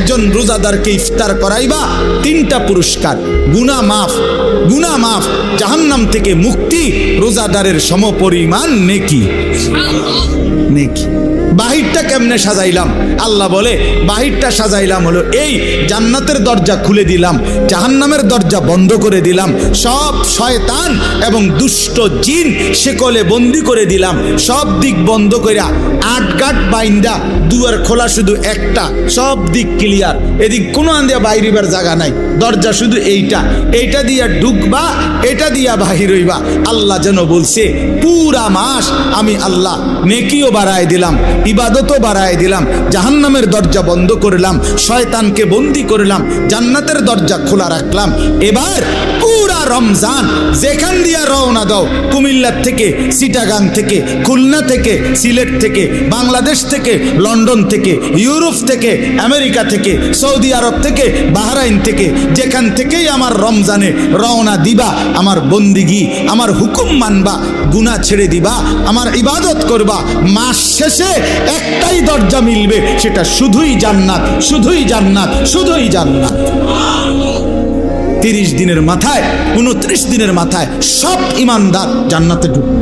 একজন রোজাদারকে ইফতার করাইবা, 3টা পুরস্কার, গুনাহ মাফ, জাহান্নাম থেকে মুক্তি, রোজাদারের সমপরিমাণ নেকি। বাহিরটা কেমনে সাজাইলাম? আল্লাহ বলে বাহিরটা সাজাইলাম হলো এই, জান্নাতের দরজা খুলে দিলাম, জাহান্নামের দরজা বন্ধ করে দিলাম, সব শয়তান এবং দুষ্ট জিন শেকলে বন্দি করে দিলাম, সব দিক বন্ধ কইরা 8 গাঁট বাইন্দা, দুয়ার খোলা শুধু একটা, সব দিক ক্লিয়ার, এদিক কোনো আন্দিয়া বাইরিবার জায়গা নাই, দরজা শুধু এইটা দিয়া ঢুকবা, এটা দিয়া বাহির হইবা। আল্লাহ যেন বলছে পুরা মাস আমি আল্লাহ নেকিও বাড়ায় দিলাম, ইবাদতও বাড়ায় দিলাম, জাহান্নামের দরজা বন্ধ করলাম, শয়তানকে বন্দি করলাম, জান্নাতের দরজা খোলা রাখলাম। এবার পুরা রমজান যেখান দিয়া রওনা দাও, কুমিল্লা থেকে, চিটাগাং থেকে, খুলনা থেকে, সিলেট থেকে, বাংলাদেশ থেকে, লন্ডন থেকে, ইউরোপ থেকে, আমেরিকা থেকে, সৌদি আরব থেকে, বাহরাইন থেকে, যেখান থেকেই আমার রমজানে রওনা দিবা, আমার বন্দিগি, আমার হুকুম মানবা, গুনাহ ছেড়ে দিবা, আমার ইবাদত করবা, মাস শেষে একটাই দরজা মিলবে, সেটা শুধুই জান্নাত, শুধুই জান্নাত, শুধুই জান্নাত। 30 দিনের মাথায়, 29 দিনের মাথায় সব ইমানদার জান্নাতে ঢুকবে।